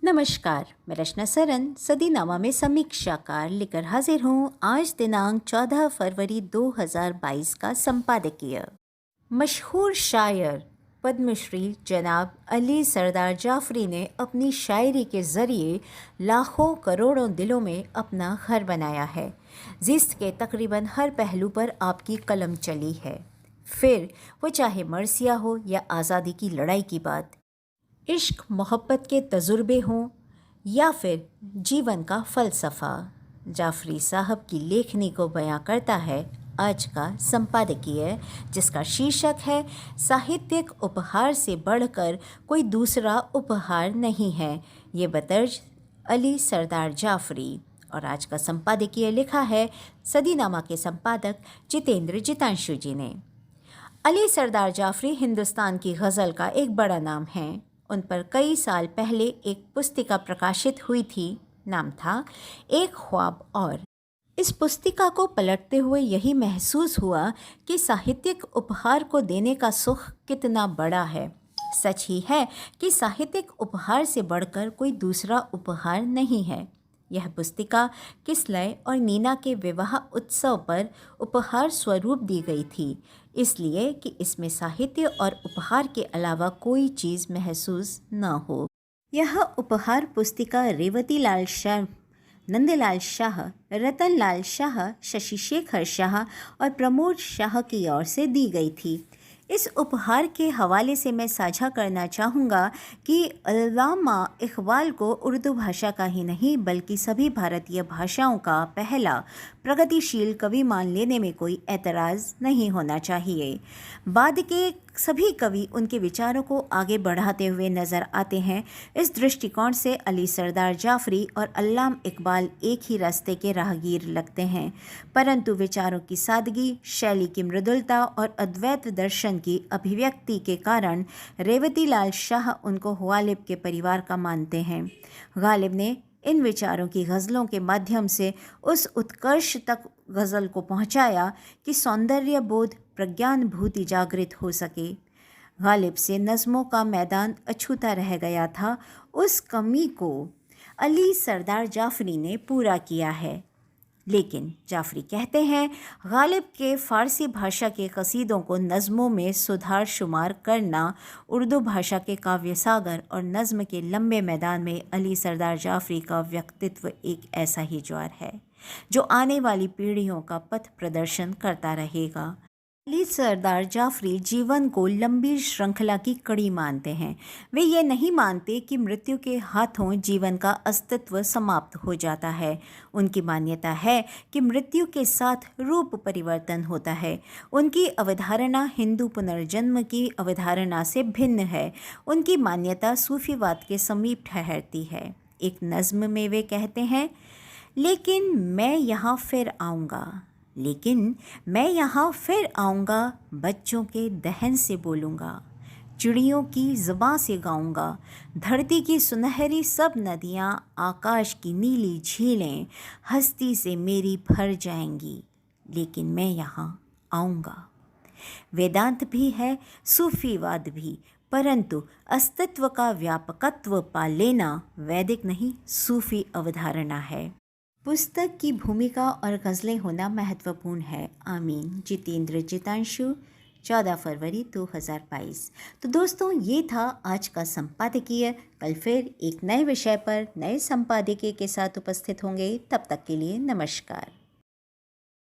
नमस्कार, मैं रचना सरन सदीनामा में समीक्षाकार लेकर हाजिर हूँ आज दिनांक 14 फरवरी 2022 का संपादकीय। मशहूर शायर पद्मश्री जनाब अली सरदार जाफरी ने अपनी शायरी के ज़रिए लाखों करोड़ों दिलों में अपना घर बनाया है। ज़िस्त के तकरीबन हर पहलू पर आपकी कलम चली है, फिर वो चाहे मरसिया हो या आज़ादी की लड़ाई की बात, इश्क मोहब्बत के तजुर्बे हों या फिर जीवन का फ़लसफ़ा। जाफरी साहब की लेखनी को बयां करता है आज का संपादकीय, जिसका शीर्षक है साहित्यिक उपहार से बढ़कर कोई दूसरा उपहार नहीं है। ये बतर्ज अली सरदार जाफरी। और आज का संपादकीय लिखा है सदीनामा के संपादक जितेंद्र जितांशु जी ने। अली सरदार जाफरी हिंदुस्तान की गज़ल का एक बड़ा नाम है। उन पर कई साल पहले एक पुस्तिका प्रकाशित हुई थी, नाम था एक ख्वाब और। इस पुस्तिका को पलटते हुए यही महसूस हुआ कि साहित्यिक उपहार को देने का सुख कितना बड़ा है। सच ही है कि साहित्यिक उपहार से बढ़कर कोई दूसरा उपहार नहीं है। यह पुस्तिका किसलय और नीना के विवाह उत्सव पर उपहार स्वरूप दी गई थी, इसलिए कि इसमें साहित्य और उपहार के अलावा कोई चीज़ महसूस न हो। यह उपहार पुस्तिका रेवती लाल शाह, नंदलाल शाह, रतन लाल शाह, शशि शेखर शाह और प्रमोद शाह की ओर से दी गई थी। इस उपहार के हवाले से मैं साझा करना चाहूँगा कि अल्लामा इक़बाल को उर्दू भाषा का ही नहीं बल्कि सभी भारतीय भाषाओं का पहला प्रगतिशील कवि मान लेने में कोई एतराज़ नहीं होना चाहिए। बाद के सभी कवि उनके विचारों को आगे बढ़ाते हुए नज़र आते हैं। इस दृष्टिकोण से अली सरदार जाफरी और अल्लामा इक़बाल एक ही रास्ते के राहगीर लगते हैं, परंतु विचारों की सादगी, शैली की मृदुलता और अद्वैत दर्शन की अभिव्यक्ति के कारण रेवती लाल शाह उनको गालिब के परिवार का मानते हैं। गालिब ने इन विचारों की गज़लों के माध्यम से उस उत्कर्ष तक गज़ल को पहुंचाया कि सौंदर्य बोध, प्रज्ञानुभूति जागृत हो सके। गालिब से नज़्मों का मैदान अछूता रह गया था, उस कमी को अली सरदार जाफरी ने पूरा किया है। लेकिन जाफरी कहते हैं, गालिब के फ़ारसी भाषा के कसीदों को नज़्मों में सुधार शुमार करना उर्दू भाषा के काव्य सागर और नज़्म के लंबे मैदान में अली सरदार जाफरी का व्यक्तित्व एक ऐसा ही ज्वार है जो आने वाली पीढ़ियों का पथ प्रदर्शन करता रहेगा। अली सरदार जाफरी जीवन को लंबी श्रृंखला की कड़ी मानते हैं। वे ये नहीं मानते कि मृत्यु के हाथों जीवन का अस्तित्व समाप्त हो जाता है। उनकी मान्यता है कि मृत्यु के साथ रूप परिवर्तन होता है। उनकी अवधारणा हिंदू पुनर्जन्म की अवधारणा से भिन्न है। उनकी मान्यता सूफीवाद के समीप ठहरती है। एक नज़्म में वे कहते हैं, लेकिन मैं यहाँ फिर आऊँगा, लेकिन मैं यहाँ फिर आऊँगा, बच्चों के दहन से बोलूँगा, चिड़ियों की ज़बां से गाऊँगा, धरती की सुनहरी सब नदियाँ, आकाश की नीली झीलें हस्ती से मेरी भर जाएंगी, लेकिन मैं यहाँ आऊँगा। वेदांत भी है, सूफीवाद भी, परंतु अस्तित्व का व्यापकत्व पा लेना वैदिक नहीं सूफी अवधारणा है। पुस्तक की भूमिका और गज़लें होना महत्वपूर्ण है। आमीन। जितेंद्र जितांशु, 14 फरवरी 2022। तो दोस्तों, ये था आज का संपादकीय। कल फिर एक नए विषय पर नए संपादकीय के साथ उपस्थित होंगे। तब तक के लिए नमस्कार।